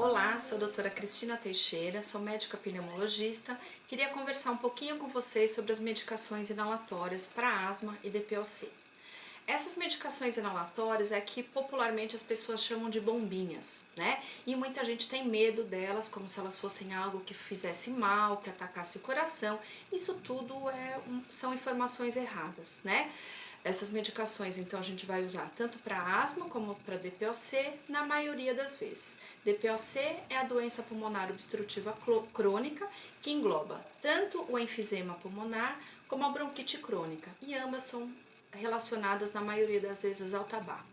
Olá, sou a doutora Cristina Teixeira, sou médica pneumologista. Queria conversar um pouquinho com vocês sobre as medicações inalatórias para asma e DPOC. Essas medicações inalatórias é que popularmente as pessoas chamam de bombinhas, né? E muita gente tem medo delas, como se elas fossem algo que fizesse mal, que atacasse o coração. Isso tudo são informações erradas, né? Essas medicações, então, a gente vai usar tanto para asma como para DPOC, na maioria das vezes. DPOC é a doença pulmonar obstrutiva crônica, que engloba tanto o enfisema pulmonar como a bronquite crônica, e ambas são relacionadas, na maioria das vezes, ao tabaco.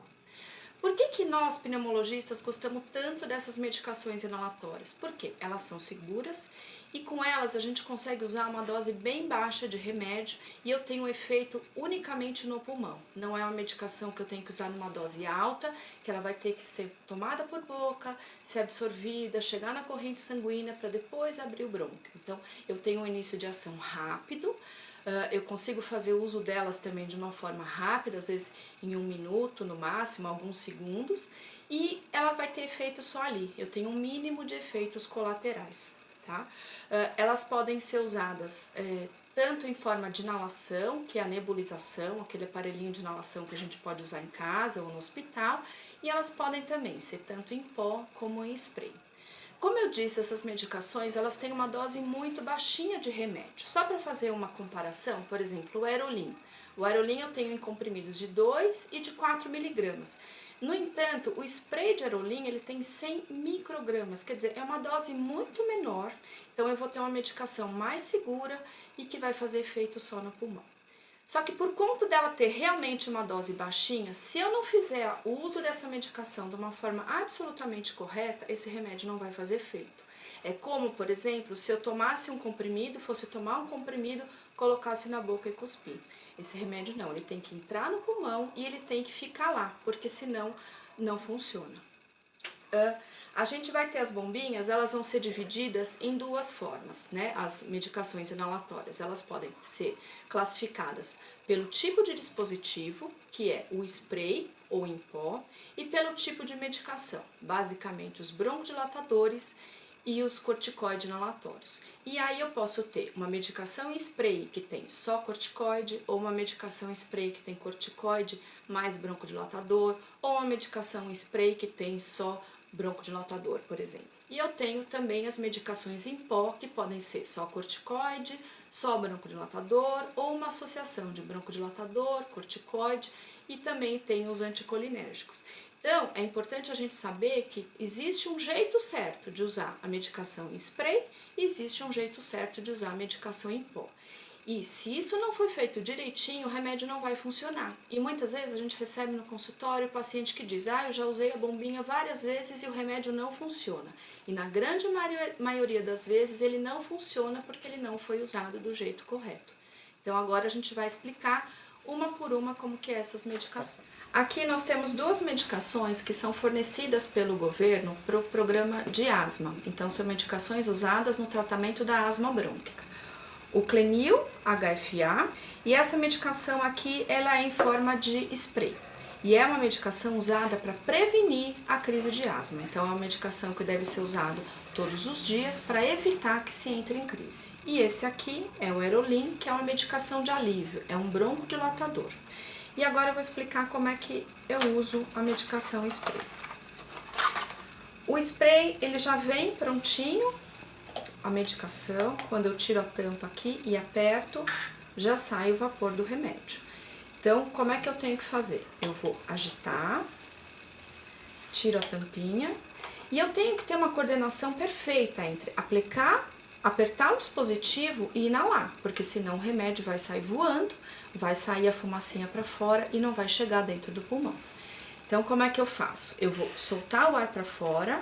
Por que nós, pneumologistas, gostamos tanto dessas medicações inalatórias? Porque elas são seguras e com elas a gente consegue usar uma dose bem baixa de remédio e eu tenho um efeito unicamente no pulmão. Não é uma medicação que eu tenho que usar numa dose alta, que ela vai ter que ser tomada por boca, ser absorvida, chegar na corrente sanguínea para depois abrir o brônquio. Então, eu tenho um início de ação rápido. Eu consigo fazer uso delas também de uma forma rápida, às vezes em 1 minuto, no máximo, alguns segundos, e ela vai ter efeito só ali. Eu tenho um mínimo de efeitos colaterais, tá? Elas podem ser usadas tanto em forma de inalação, que é a nebulização, aquele aparelhinho de inalação que a gente pode usar em casa ou no hospital, e elas podem também ser tanto em pó como em spray. Como eu disse, essas medicações elas têm uma dose muito baixinha de remédio. Só para fazer uma comparação, por exemplo, o Aerolin. O Aerolin eu tenho em comprimidos de 2 e de 4 miligramas. No entanto, o spray de Aerolin ele tem 100 microgramas, quer dizer, é uma dose muito menor. Então eu vou ter uma medicação mais segura e que vai fazer efeito só no pulmão. Só que por conta dela ter realmente uma dose baixinha, se eu não fizer o uso dessa medicação de uma forma absolutamente correta, esse remédio não vai fazer efeito. É como, por exemplo, se eu tomasse um comprimido, fosse tomar um comprimido, colocasse na boca e cuspir. Esse remédio não, ele tem que entrar no pulmão e ele tem que ficar lá, porque senão não funciona. A gente vai ter as bombinhas, elas vão ser divididas em duas formas, né? As medicações inalatórias, elas podem ser classificadas pelo tipo de dispositivo, que é o spray ou em pó, e pelo tipo de medicação, basicamente os broncodilatadores e os corticoides inalatórios. E aí eu posso ter uma medicação em spray que tem só corticoide, ou uma medicação em spray que tem corticoide mais broncodilatador, ou uma medicação em spray que tem só broncodilatador, por exemplo. E eu tenho também as medicações em pó, que podem ser só corticoide, só broncodilatador, ou uma associação de broncodilatador, corticoide, e também tem os anticolinérgicos. Então, é importante a gente saber que existe um jeito certo de usar a medicação em spray e existe um jeito certo de usar a medicação em pó. E se isso não for feito direitinho, o remédio não vai funcionar. E muitas vezes a gente recebe no consultório o paciente que diz: eu já usei a bombinha várias vezes e o remédio não funciona. E na grande maioria das vezes ele não funciona porque ele não foi usado do jeito correto. Então agora a gente vai explicar uma por uma como que é essas medicações. Aqui nós temos duas medicações que são fornecidas pelo governo para o programa de asma. Então são medicações usadas no tratamento da asma brônquica. O Clenil HFA, e essa medicação aqui ela é em forma de spray. E é uma medicação usada para prevenir a crise de asma. Então é uma medicação que deve ser usada todos os dias para evitar que se entre em crise. E esse aqui é o Aerolin, que é uma medicação de alívio, é um broncodilatador. E agora eu vou explicar como é que eu uso a medicação spray. O spray ele já vem prontinho. A medicação, quando eu tiro a tampa aqui e aperto, já sai o vapor do remédio. Então, como é que eu tenho que fazer? Eu vou agitar, tiro a tampinha e eu tenho que ter uma coordenação perfeita entre apertar o dispositivo e inalar, porque senão o remédio vai sair voando, vai sair a fumacinha para fora e não vai chegar dentro do pulmão. Então, como é que eu faço? Eu vou soltar o ar para fora,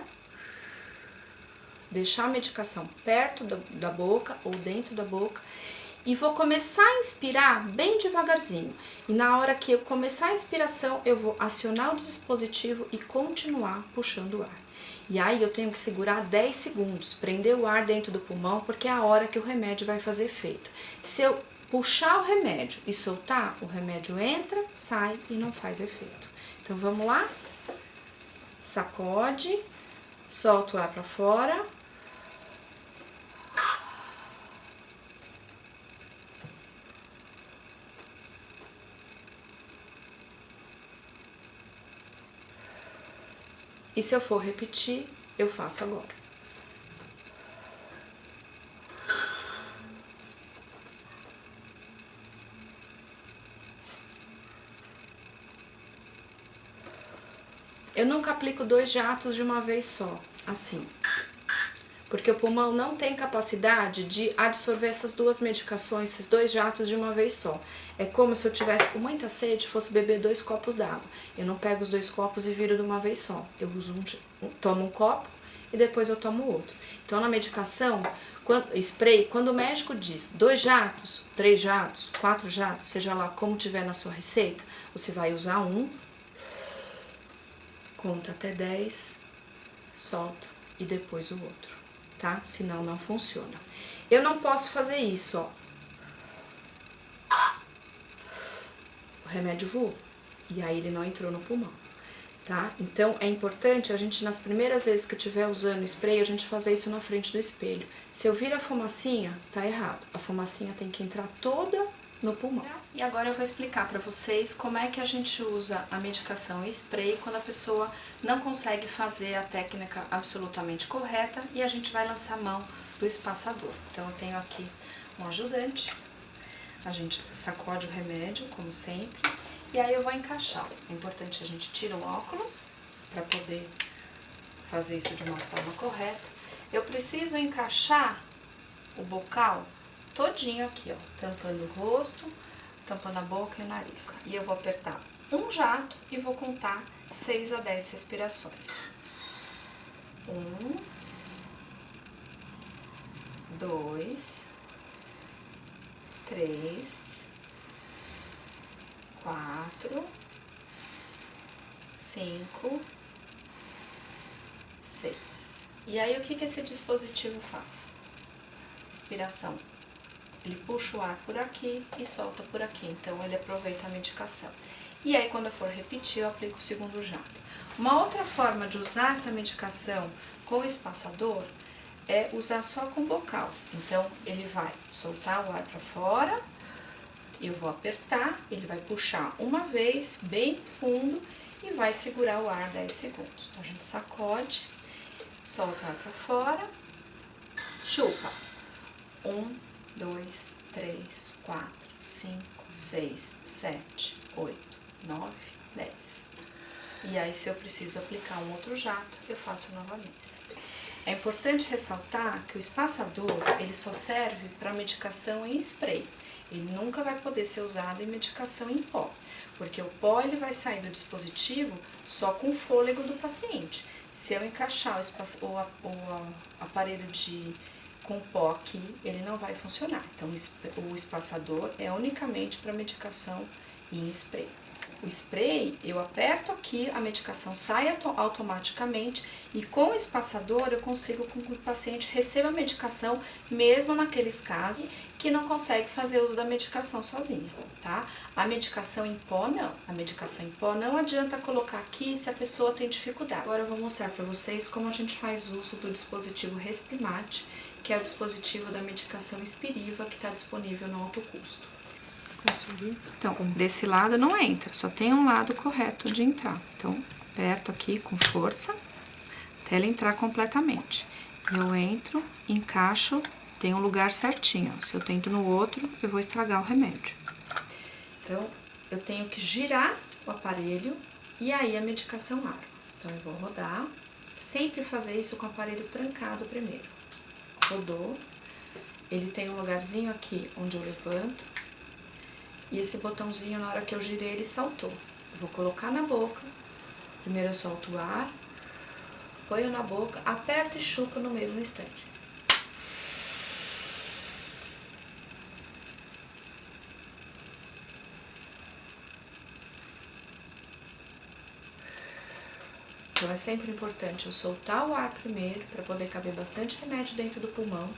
deixar a medicação perto da boca ou dentro da boca e vou começar a inspirar bem devagarzinho. E na hora que eu começar a inspiração, eu vou acionar o dispositivo e continuar puxando o ar. E aí eu tenho que segurar 10 segundos, prender o ar dentro do pulmão, porque é a hora que o remédio vai fazer efeito. Se eu puxar o remédio e soltar, o remédio entra, sai e não faz efeito. Então vamos lá? Sacode. solto o ar para fora. E se eu for repetir, eu faço agora. Eu nunca aplico 2 jatos de uma vez só, assim. Porque o pulmão não tem capacidade de absorver essas 2 medicações, esses 2 jatos de uma vez só. É como se eu tivesse com muita sede e fosse beber 2 copos d'água. Eu não pego os 2 copos e viro de uma vez só. Eu uso tomo um copo e depois eu tomo outro. Então, na medicação, spray, quando o médico diz 2 jatos, 3 jatos, 4 jatos, seja lá como tiver na sua receita, você vai usar um, conta até 10, solta e depois o outro, tá? Senão não funciona. Eu não posso fazer isso, ó. O remédio voou e aí ele não entrou no pulmão, tá? Então é importante a gente, nas primeiras vezes que eu estiver usando spray, a gente fazer isso na frente do espelho. Se eu vir a fumacinha, tá errado. A fumacinha tem que entrar toda no pulmão. E agora eu vou explicar para vocês como é que a gente usa a medicação spray quando a pessoa não consegue fazer a técnica absolutamente correta e a gente vai lançar a mão do espaçador. Então eu tenho aqui um ajudante, a gente sacode o remédio, como sempre, e aí eu vou encaixar. É importante a gente tirar o óculos para poder fazer isso de uma forma correta. Eu preciso encaixar o bocal todinho aqui, ó, tampando o rosto, tampando a boca e o nariz. E eu vou apertar um jato e vou contar 6 a 10 respirações. 1, 2, 3, 4, 5, 6. E aí, o que esse dispositivo faz? Inspiração. Ele puxa o ar por aqui e solta por aqui, então ele aproveita a medicação. E aí, quando eu for repetir, eu aplico o segundo jato. Uma outra forma de usar essa medicação com espaçador é usar só com bocal. Então, ele vai soltar o ar para fora, eu vou apertar, ele vai puxar uma vez, bem fundo, e vai segurar o ar 10 segundos. Então, a gente sacode, solta o ar para fora, chupa. 1, 2, 3, 4, 5, 6, 7, 8, 9, 10. E aí, se eu preciso aplicar um outro jato, eu faço novamente. É importante ressaltar que o espaçador, ele só serve para medicação em spray. Ele nunca vai poder ser usado em medicação em pó, porque o pó ele vai sair do dispositivo só com o fôlego do paciente. Se eu encaixar o aparelho com pó aqui, ele não vai funcionar. Então, o espaçador é unicamente para medicação em spray. O spray, eu aperto aqui, a medicação sai automaticamente e com o espaçador eu consigo que o paciente receba a medicação mesmo naqueles casos que não consegue fazer uso da medicação sozinho, tá? A medicação em pó não. A medicação em pó não adianta colocar aqui se a pessoa tem dificuldade. Agora eu vou mostrar para vocês como a gente faz uso do dispositivo Resprimate, que é o dispositivo da medicação Spiriva que está disponível no alto custo. Então, desse lado não entra, só tem um lado correto de entrar. Então, aperto aqui com força até ela entrar completamente. Eu entro, encaixo, tem um lugar certinho. Se eu tento no outro, eu vou estragar o remédio. Então, eu tenho que girar o aparelho e aí a medicação abre. Então, eu vou rodar, sempre fazer isso com o aparelho trancado primeiro. Rodou, ele tem um lugarzinho aqui onde eu levanto. E esse botãozinho, na hora que eu girei, ele saltou. Eu vou colocar na boca. Primeiro eu solto o ar, ponho na boca, aperto e chupo no mesmo instante. Então é sempre importante eu soltar o ar primeiro, para poder caber bastante remédio dentro do pulmão.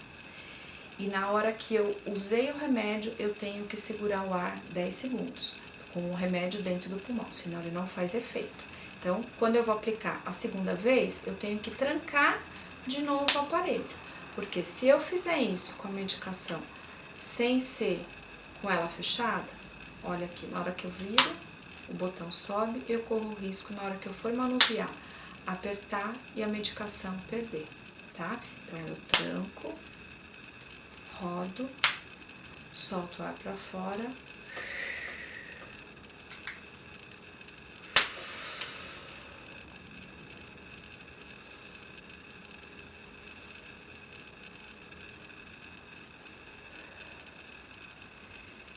E na hora que eu usei o remédio, eu tenho que segurar o ar 10 segundos, com o remédio dentro do pulmão, senão ele não faz efeito. Então, quando eu vou aplicar a segunda vez, eu tenho que trancar de novo o aparelho. Porque se eu fizer isso com a medicação sem ser com ela fechada, olha aqui, na hora que eu viro, o botão sobe, eu corro o risco, na hora que eu for manusear, apertar e a medicação perder, tá? Então, eu tranco, rodo, solto o ar pra fora.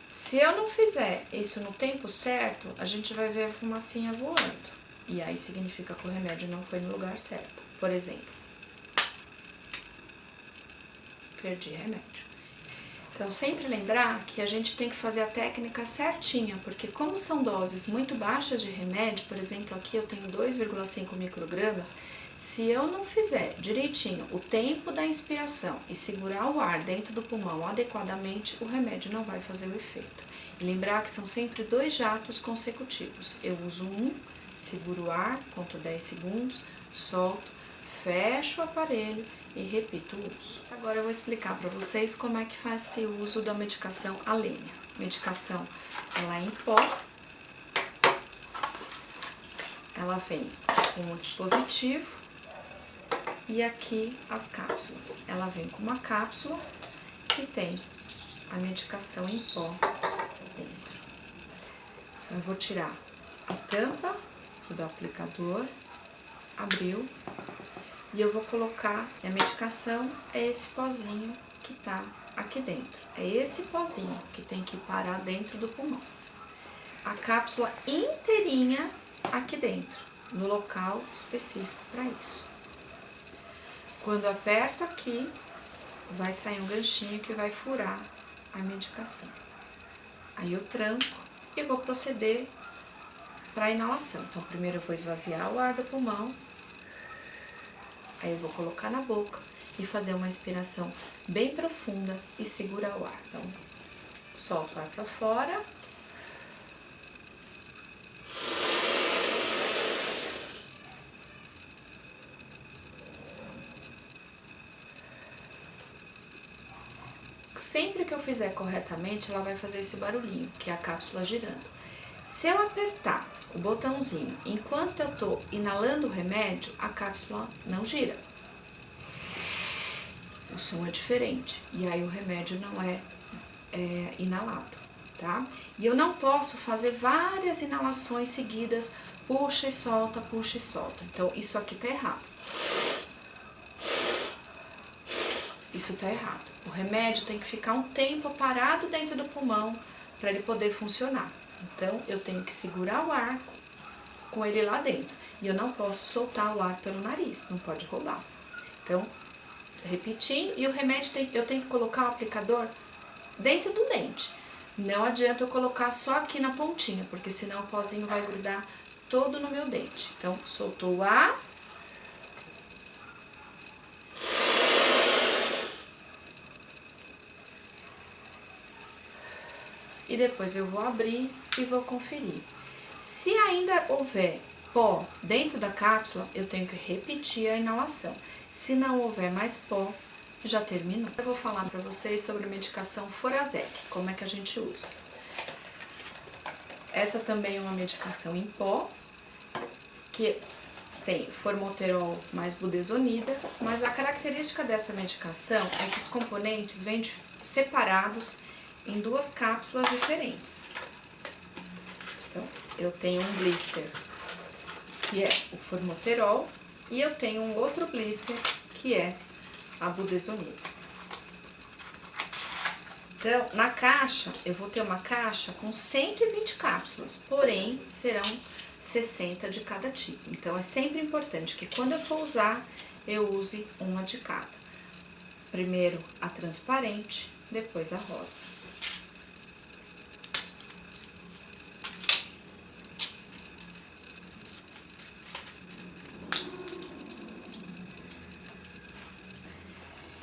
Se eu não fizer isso no tempo certo, a gente vai ver a fumacinha voando. E aí significa que o remédio não foi no lugar certo. Por exemplo, perdi remédio. Então, sempre lembrar que a gente tem que fazer a técnica certinha, porque como são doses muito baixas de remédio, por exemplo, aqui eu tenho 2,5 microgramas, se eu não fizer direitinho o tempo da inspiração e segurar o ar dentro do pulmão adequadamente, o remédio não vai fazer o efeito. E lembrar que são sempre 2 jatos consecutivos. Eu uso um, seguro o ar, conto 10 segundos, solto, fecho o aparelho e repito o uso. Agora eu vou explicar para vocês como é que faz-se o uso da medicação Alenia. Medicação, ela é em pó, ela vem com um dispositivo e aqui as cápsulas. Ela vem com uma cápsula que tem a medicação em pó dentro. Então, eu vou tirar a tampa do aplicador, abriu, e eu vou colocar, a medicação é esse pozinho que tá aqui dentro. É esse pozinho que tem que parar dentro do pulmão. A cápsula inteirinha aqui dentro, no local específico para isso. Quando eu aperto aqui, vai sair um ganchinho que vai furar a medicação. Aí eu tranco e vou proceder para a inalação. Então, primeiro eu vou esvaziar o ar do pulmão. Aí eu vou colocar na boca e fazer uma inspiração bem profunda e segurar o ar. Então, solto o ar para fora. Sempre que eu fizer corretamente, ela vai fazer esse barulhinho, que é a cápsula girando. Se eu apertar o botãozinho enquanto eu tô inalando o remédio, a cápsula não gira. O som é diferente e aí o remédio não é inalado, tá? E eu não posso fazer várias inalações seguidas, puxa e solta, puxa e solta. Então, isso aqui tá errado. Isso tá errado. O remédio tem que ficar um tempo parado dentro do pulmão para ele poder funcionar. Então, eu tenho que segurar o ar com ele lá dentro. E eu não posso soltar o ar pelo nariz, não pode roubar. Então, repetindo, e o remédio eu tenho que colocar o aplicador dentro do dente. Não adianta eu colocar só aqui na pontinha, porque senão o pozinho vai grudar todo no meu dente. Então, soltou o ar. E depois eu vou abrir e vou conferir. Se ainda houver pó dentro da cápsula, eu tenho que repetir a inalação. Se não houver mais pó, já terminou. Eu vou falar para vocês sobre a medicação Forazec, como é que a gente usa. Essa também é uma medicação em pó, que tem formoterol mais budesonida, mas a característica dessa medicação é que os componentes vêm separados em 2 cápsulas diferentes. Então, eu tenho um blister que é o formoterol e eu tenho um outro blister que é a budesonida. Então, na caixa, eu vou ter uma caixa com 120 cápsulas, porém serão 60 de cada tipo. Então, é sempre importante que quando eu for usar, eu use uma de cada. Primeiro a transparente, depois a rosa.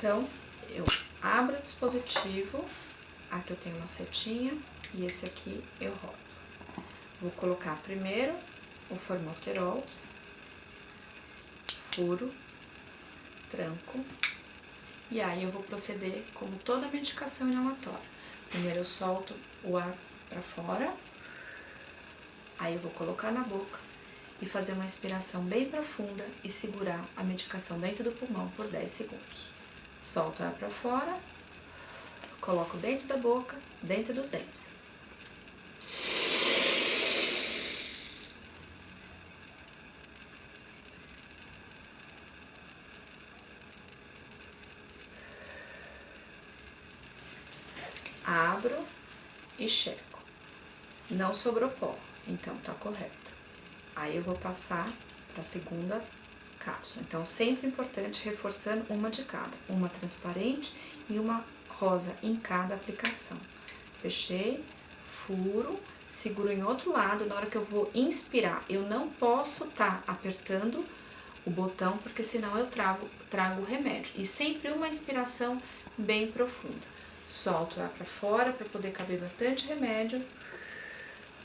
Então, eu abro o dispositivo, aqui eu tenho uma setinha e esse aqui eu rodo. Vou colocar primeiro o formoterol, furo, tranco, e aí eu vou proceder como toda medicação inalatória. Primeiro eu solto o ar para fora, aí eu vou colocar na boca e fazer uma inspiração bem profunda e segurar a medicação dentro do pulmão por 10 segundos. Solto o ar para fora, coloco dentro da boca, dentro dos dentes. Abro e checo. Não sobrou pó, então tá correto. Aí eu vou passar para a segunda cápsula. Então, sempre importante, reforçando uma de cada. Uma transparente e uma rosa em cada aplicação. Fechei, furo, seguro em outro lado. Na hora que eu vou inspirar, eu não posso estar apertando o botão, porque senão eu trago o remédio. E sempre uma inspiração bem profunda. Solto o ar para fora para poder caber bastante remédio.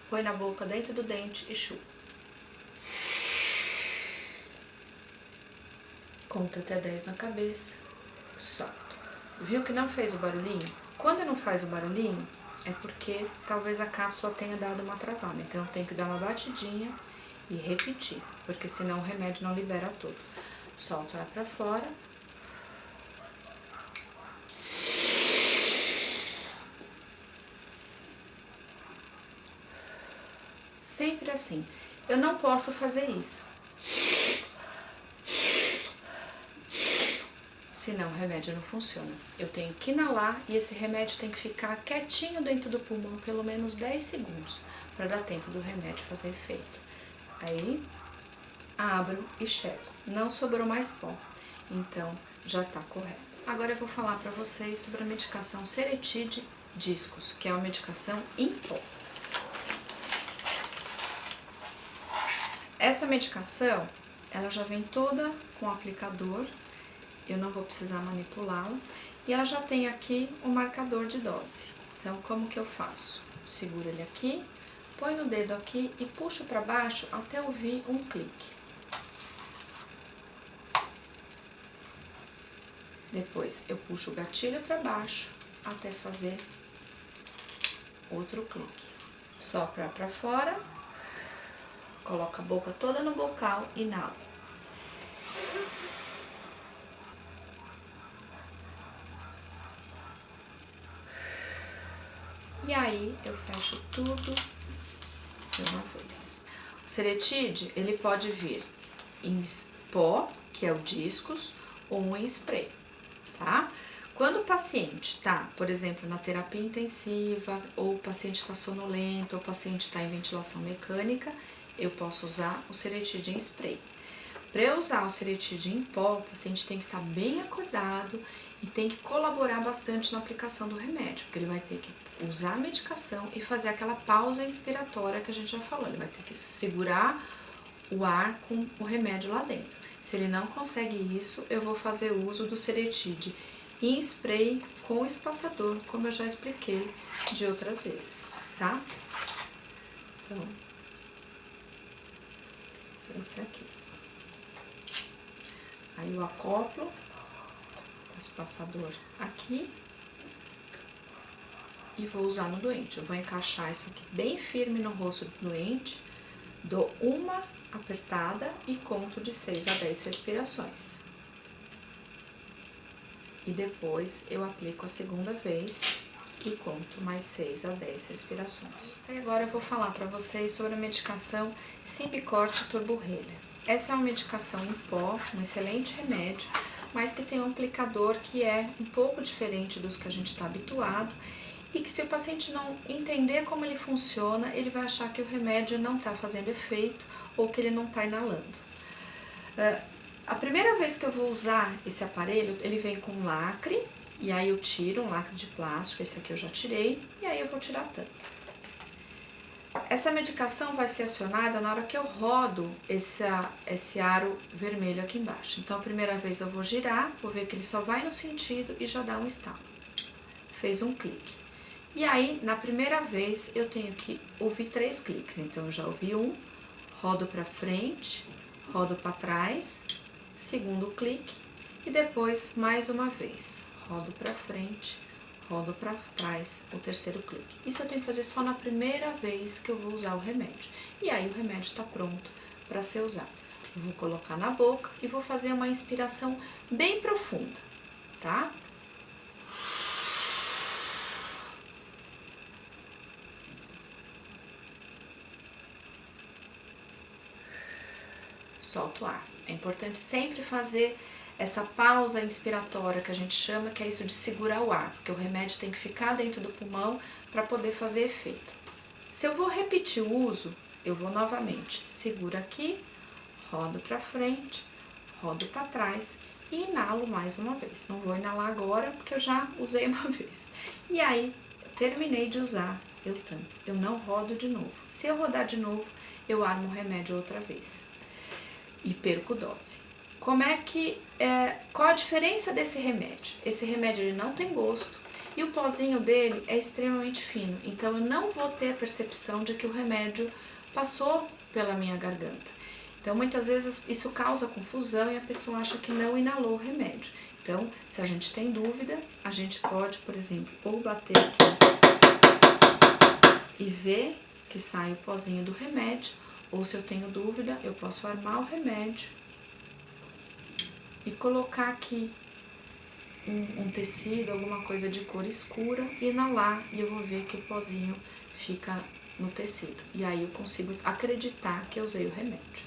Põe na boca, dentro do dente e chupa. Conta até 10 na cabeça. Solto. Viu que não fez o barulhinho? Quando não faz o barulhinho, é porque talvez a cápsula tenha dado uma travada. Então eu tenho que dar uma batidinha e repetir, porque senão o remédio não libera todo. Solto o ar para fora. Sempre assim. Eu não posso fazer isso, senão o remédio não funciona. Eu tenho que inalar e esse remédio tem que ficar quietinho dentro do pulmão pelo menos 10 segundos, para dar tempo do remédio fazer efeito. Aí, abro e checo. Não sobrou mais pó, então já tá correto. Agora eu vou falar para vocês sobre a medicação Seretide Discos, que é uma medicação em pó. Essa medicação, ela já vem toda com aplicador, eu não vou precisar manipulá-la, e ela já tem aqui o marcador de dose. Então, como que eu faço? Seguro ele aqui, põe no dedo aqui e puxo para baixo até ouvir um clique. Depois, eu puxo o gatilho para baixo até fazer outro clique. Sopra para fora. Coloca a boca toda no bocal e inala. E aí, eu fecho tudo de uma vez. O Seretide, ele pode vir em pó, que é o discos, ou em spray, tá? Quando o paciente tá, por exemplo, na terapia intensiva, ou o paciente está sonolento, ou o paciente está em ventilação mecânica, eu posso usar o Seretide em spray. Para eu usar o Seretide em pó, o paciente tem que estar bem acordado e tem que colaborar bastante na aplicação do remédio, porque ele vai ter que usar a medicação e fazer aquela pausa inspiratória que a gente já falou. Ele vai ter que segurar o ar com o remédio lá dentro. Se ele não consegue isso, eu vou fazer uso do Seretide em spray com espaçador, como eu já expliquei de outras vezes, tá? Então, esse aqui. Aí eu acoplo o espaçador aqui e vou usar no doente. Eu vou encaixar isso aqui bem firme no rosto do doente, dou uma apertada e conto de 6 a 10 respirações. E depois eu aplico a segunda vez e conto mais 6 a 10 respirações. E agora eu vou falar para vocês sobre a medicação Symbicort Turborrelia. Essa é uma medicação em pó, um excelente remédio, mas que tem um aplicador que é um pouco diferente dos que a gente está habituado e que, se o paciente não entender como ele funciona, ele vai achar que o remédio não está fazendo efeito ou que ele não está inalando. A primeira vez que eu vou usar esse aparelho, ele vem com um lacre, e aí eu tiro um lacre de plástico, esse aqui eu já tirei, e aí eu vou tirar a tampa. Essa medicação vai ser acionada na hora que eu rodo esse aro vermelho aqui embaixo. Então, a primeira vez eu vou girar, vou ver que ele só vai no sentido e já dá um estalo. Fez um clique. E aí, na primeira vez, eu tenho que ouvir 3 cliques. Então, eu já ouvi um, rodo para frente, rodo para trás, segundo clique e depois mais uma vez, rodo para frente, rodo para trás, o terceiro clique. Isso eu tenho que fazer só na primeira vez que eu vou usar o remédio. E aí o remédio está pronto para ser usado. Eu vou colocar na boca e vou fazer uma inspiração bem profunda, tá? Solta o ar. É importante sempre fazer essa pausa inspiratória que a gente chama, que é isso de segurar o ar, porque o remédio tem que ficar dentro do pulmão para poder fazer efeito. Se eu vou repetir o uso, eu vou novamente, seguro aqui, rodo para frente, rodo para trás e inalo mais uma vez. Não vou inalar agora porque eu já usei uma vez. E aí, terminei de usar, eu tampo. Eu não rodo de novo. Se eu rodar de novo, eu armo o remédio outra vez e perco dose. Qual a diferença desse remédio? Esse remédio ele não tem gosto e o pozinho dele é extremamente fino, então eu não vou ter a percepção de que o remédio passou pela minha garganta. Então muitas vezes isso causa confusão e a pessoa acha que não inalou o remédio. Então, se a gente tem dúvida, a gente pode, por exemplo, ou bater aqui e ver que sai o pozinho do remédio, ou se eu tenho dúvida, eu posso armar o remédio e colocar aqui um tecido, alguma coisa de cor escura, e inalar, e eu vou ver que o pozinho fica no tecido. E aí eu consigo acreditar que eu usei o remédio.